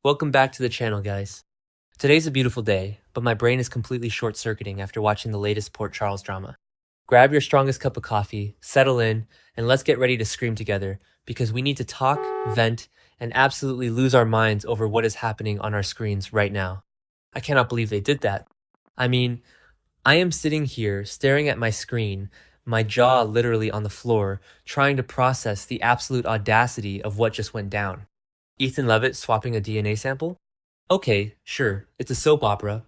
Welcome back to the channel, guys. Today's a beautiful day, but my brain is completely short-circuiting after watching the latest Port Charles drama. Grab your strongest cup of coffee, settle in, and let's get ready to scream together, because we need to talk, vent, and absolutely lose our minds over what is happening on our screens right now. I cannot believe they did that. I mean, I am sitting here staring at my screen, my jaw literally on the floor, trying to process the absolute audacity of what just went down. Ethan Levitt swapping a DNA sample? Okay, sure, it's a soap opera.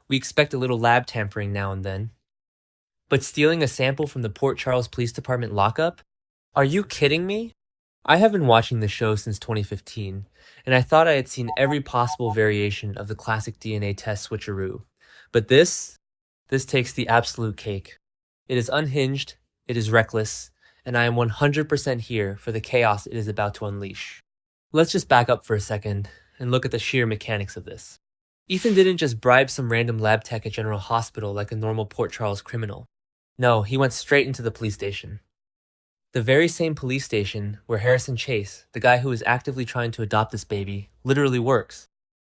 We expect a little lab tampering now and then. But stealing a sample from the Port Charles Police Department lockup? Are you kidding me? I have been watching the show since 2015, and I thought I had seen every possible variation of the classic DNA test switcheroo. But this takes the absolute cake. It is unhinged, it is reckless, and I am 100% here for the chaos it is about to unleash. Let's just back up for a second and look at the sheer mechanics of this. Ethan didn't just bribe some random lab tech at General Hospital like a normal Port Charles criminal. No, he went straight into the police station. The very same police station where Harrison Chase, the guy who is actively trying to adopt this baby, literally works.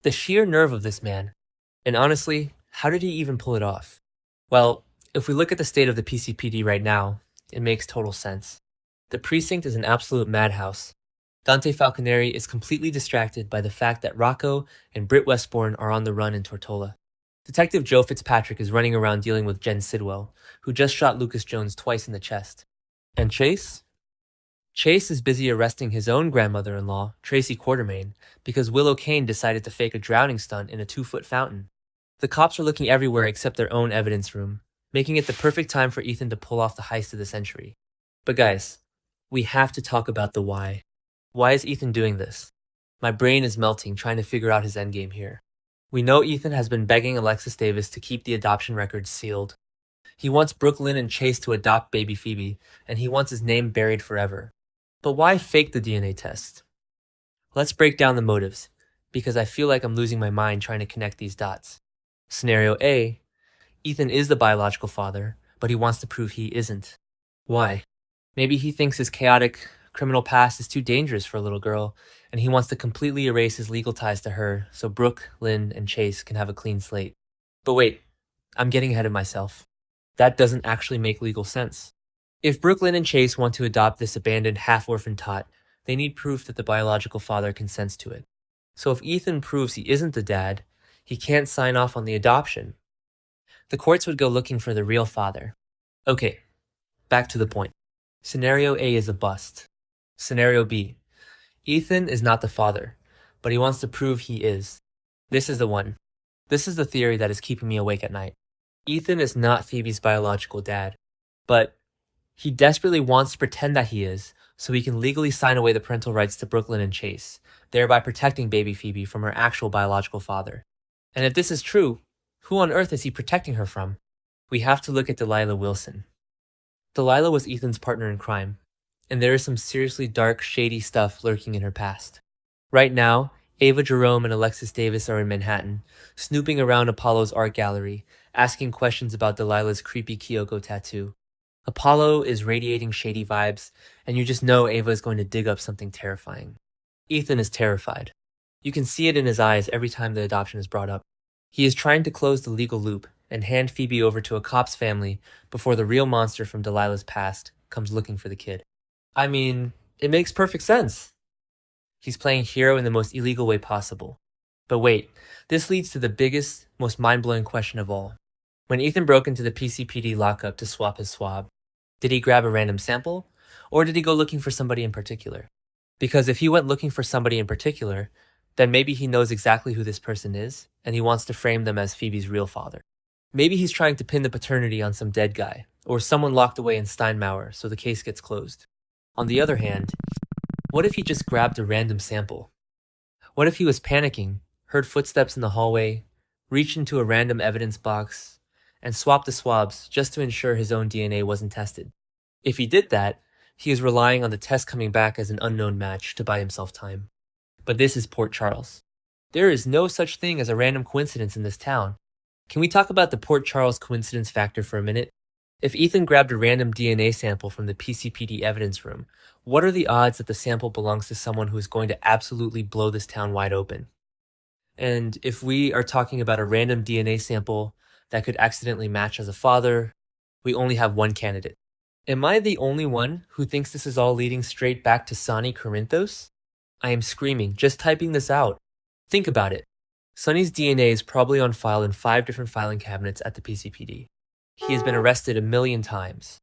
The sheer nerve of this man. And honestly, how did he even pull it off? Well, if we look at the state of the PCPD right now, it makes total sense. The precinct is an absolute madhouse. Dante Falconeri is completely distracted by the fact that Rocco and Britt Westbourne are on the run in Tortola. Detective Joe Fitzpatrick is running around dealing with Jen Sidwell, who just shot Lucas Jones twice in the chest. And Chase? Chase is busy arresting his own grandmother-in-law, Tracy Quartermain, because Willow Kane decided to fake a drowning stunt in a 2-foot fountain. The cops are looking everywhere except their own evidence room, making it the perfect time for Ethan to pull off the heist of the century. But guys, we have to talk about the why. Why is Ethan doing this? My brain is melting trying to figure out his endgame here. We know Ethan has been begging Alexis Davis to keep the adoption records sealed. He wants Brooklyn and Chase to adopt baby Phoebe, and he wants his name buried forever. But why fake the DNA test? Let's break down the motives, because I feel like I'm losing my mind trying to connect these dots. Scenario A, Ethan is the biological father, but he wants to prove he isn't. Why? Maybe he thinks his chaotic criminal past is too dangerous for a little girl, and he wants to completely erase his legal ties to her so Brooke, Lynn, and Chase can have a clean slate. But wait, I'm getting ahead of myself. That doesn't actually make legal sense. If Brooke, Lynn, and Chase want to adopt this abandoned half-orphan tot, they need proof that the biological father consents to it. So if Ethan proves he isn't the dad, he can't sign off on the adoption. The courts would go looking for the real father. Okay, back to the point. Scenario A is a bust. Scenario B. Ethan is not the father, but he wants to prove he is. This is the one. This is the theory that is keeping me awake at night. Ethan is not Phoebe's biological dad, but he desperately wants to pretend that he is, so he can legally sign away the parental rights to Brooklyn and Chase, thereby protecting baby Phoebe from her actual biological father. And if this is true, who on earth is he protecting her from? We have to look at Delilah Wilson. Delilah was Ethan's partner in crime, and there is some seriously dark, shady stuff lurking in her past. Right now, Ava Jerome and Alexis Davis are in Manhattan, snooping around Apollo's art gallery, asking questions about Delilah's creepy Kyoko tattoo. Apollo is radiating shady vibes, and you just know Ava is going to dig up something terrifying. Ethan is terrified. You can see it in his eyes every time the adoption is brought up. He is trying to close the legal loop and hand Phoebe over to a cop's family before the real monster from Delilah's past comes looking for the kid. I mean, it makes perfect sense. He's playing hero in the most illegal way possible. But wait, this leads to the biggest, most mind-blowing question of all. When Ethan broke into the PCPD lockup to swap his swab, did he grab a random sample, or did he go looking for somebody in particular? Because if he went looking for somebody in particular, then maybe he knows exactly who this person is, and he wants to frame them as Phoebe's real father. Maybe he's trying to pin the paternity on some dead guy, or someone locked away in Steinmauer so the case gets closed. On the other hand, what if he just grabbed a random sample? What if he was panicking, heard footsteps in the hallway, reached into a random evidence box, and swapped the swabs just to ensure his own DNA wasn't tested? If he did that, he is relying on the test coming back as an unknown match to buy himself time. But this is Port Charles. There is no such thing as a random coincidence in this town. Can we talk about the Port Charles coincidence factor for a minute? If Ethan grabbed a random DNA sample from the PCPD evidence room, what are the odds that the sample belongs to someone who is going to absolutely blow this town wide open? And if we are talking about a random DNA sample that could accidentally match as a father, we only have one candidate. Am I the only one who thinks this is all leading straight back to Sonny Corinthos? I am screaming, just typing this out. Think about it. Sonny's DNA is probably on file in 5 different filing cabinets at the PCPD. He has been arrested a million times.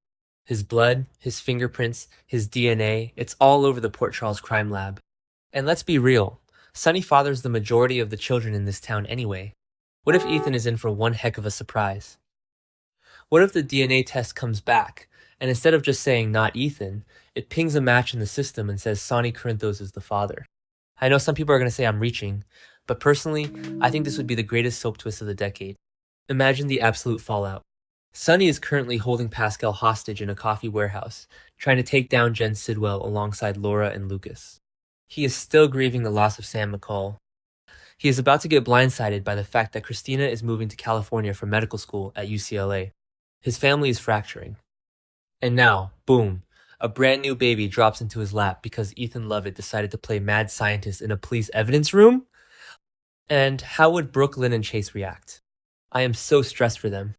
His blood, his fingerprints, his DNA, it's all over the Port Charles crime lab. And let's be real, Sonny fathers the majority of the children in this town anyway. What if Ethan is in for one heck of a surprise? What if the DNA test comes back, and instead of just saying not Ethan, it pings a match in the system and says Sonny Corinthos is the father? I know some people are going to say I'm reaching, but personally, I think this would be the greatest soap twist of the decade. Imagine the absolute fallout. Sonny is currently holding Pascal hostage in a coffee warehouse, trying to take down Jen Sidwell alongside Laura and Lucas. He is still grieving the loss of Sam McCall. He is about to get blindsided by the fact that Christina is moving to California for medical school at UCLA. His family is fracturing. And now, boom, a brand new baby drops into his lap because Ethan Lovett decided to play mad scientist in a police evidence room? And how would Brooke Lynn and Chase react? I am so stressed for them.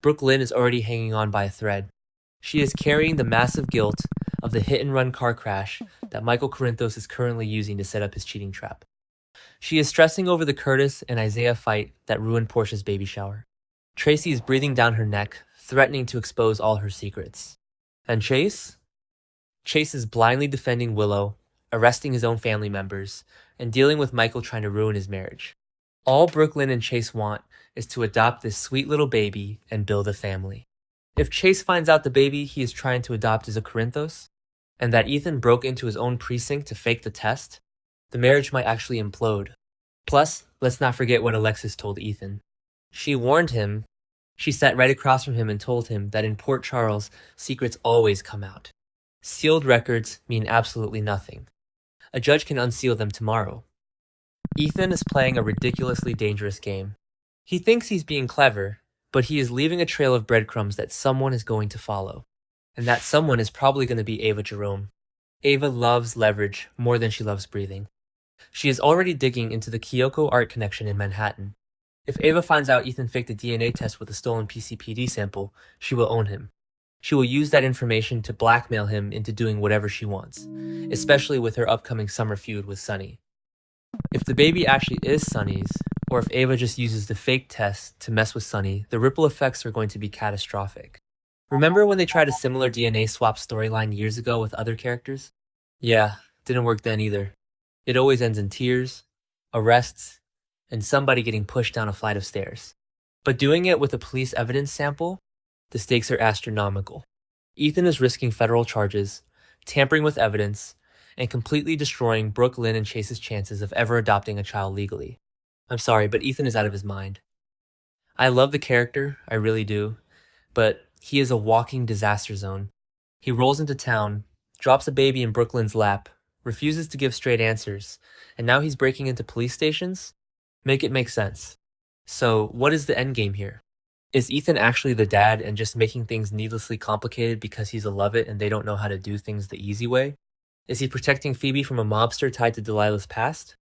Brooke Lynn is already hanging on by a thread. She is carrying the massive guilt of the hit-and-run car crash that Michael Corinthos is currently using to set up his cheating trap. She is stressing over the Curtis and Isaiah fight that ruined Portia's baby shower. Tracy is breathing down her neck, threatening to expose all her secrets. And Chase? Chase is blindly defending Willow, arresting his own family members, and dealing with Michael trying to ruin his marriage. All Brooke Lynn and Chase want is to adopt this sweet little baby and build a family. If Chase finds out the baby he is trying to adopt is a Corinthos, and that Ethan broke into his own precinct to fake the test, the marriage might actually implode. Plus, let's not forget what Alexis told Ethan. She warned him. She sat right across from him and told him that in Port Charles, secrets always come out. Sealed records mean absolutely nothing. A judge can unseal them tomorrow. Ethan is playing a ridiculously dangerous game. He thinks he's being clever, but he is leaving a trail of breadcrumbs that someone is going to follow. And that someone is probably going to be Ava Jerome. Ava loves leverage more than she loves breathing. She is already digging into the Kyoko art connection in Manhattan. If Ava finds out Ethan faked a DNA test with a stolen PCPD sample, she will own him. She will use that information to blackmail him into doing whatever she wants, especially with her upcoming summer feud with Sonny. If the baby actually is Sonny's, or if Ava just uses the fake test to mess with Sonny, the ripple effects are going to be catastrophic. Remember when they tried a similar DNA swap storyline years ago with other characters? Yeah, didn't work then either. It always ends in tears, arrests, and somebody getting pushed down a flight of stairs. But doing it with a police evidence sample, the stakes are astronomical. Ethan is risking federal charges, tampering with evidence, and completely destroying Brooke Lynn and Chase's chances of ever adopting a child legally. I'm sorry, but Ethan is out of his mind. I love the character, I really do, but he is a walking disaster zone. He rolls into town, drops a baby in Brooke Lynn's lap, refuses to give straight answers, and now he's breaking into police stations? Make it make sense. So, what is the endgame here? Is Ethan actually the dad and just making things needlessly complicated because he's a Lovett and they don't know how to do things the easy way? Is he protecting Phoebe from a mobster tied to Delilah's past?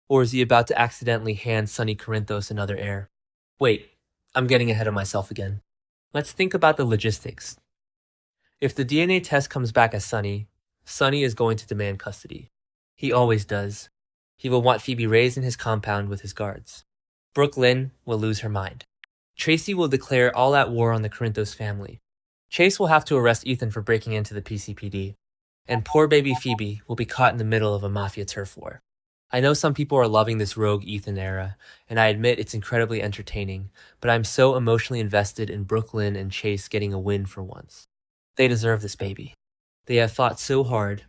Or is he about to accidentally hand Sonny Corinthos another heir? Wait, I'm getting ahead of myself again. Let's think about the logistics. If the DNA test comes back as Sonny, Sonny is going to demand custody. He always does. He will want Phoebe raised in his compound with his guards. Brooke Lynn will lose her mind. Tracy will declare all-out war on the Corinthos family. Chase will have to arrest Ethan for breaking into the PCPD. And poor baby Phoebe will be caught in the middle of a mafia turf war. I know some people are loving this rogue Ethan era, and I admit it's incredibly entertaining, but I'm so emotionally invested in Brooke Lynn and Chase getting a win for once. They deserve this baby. They have fought so hard,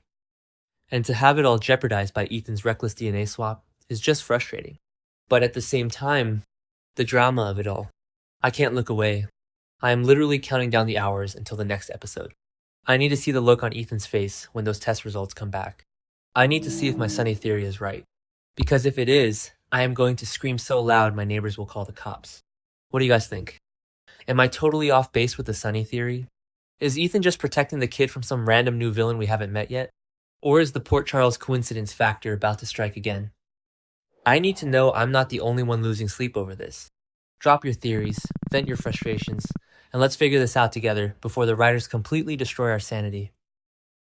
and to have it all jeopardized by Ethan's reckless DNA swap is just frustrating. But at the same time, the drama of it all. I can't look away. I am literally counting down the hours until the next episode. I need to see the look on Ethan's face when those test results come back. I need to see if my Sonny theory is right. Because if it is, I am going to scream so loud my neighbors will call the cops. What do you guys think? Am I totally off base with the Sonny theory? Is Ethan just protecting the kid from some random new villain we haven't met yet? Or is the Port Charles coincidence factor about to strike again? I need to know I'm not the only one losing sleep over this. Drop your theories, vent your frustrations, and let's figure this out together before the writers completely destroy our sanity.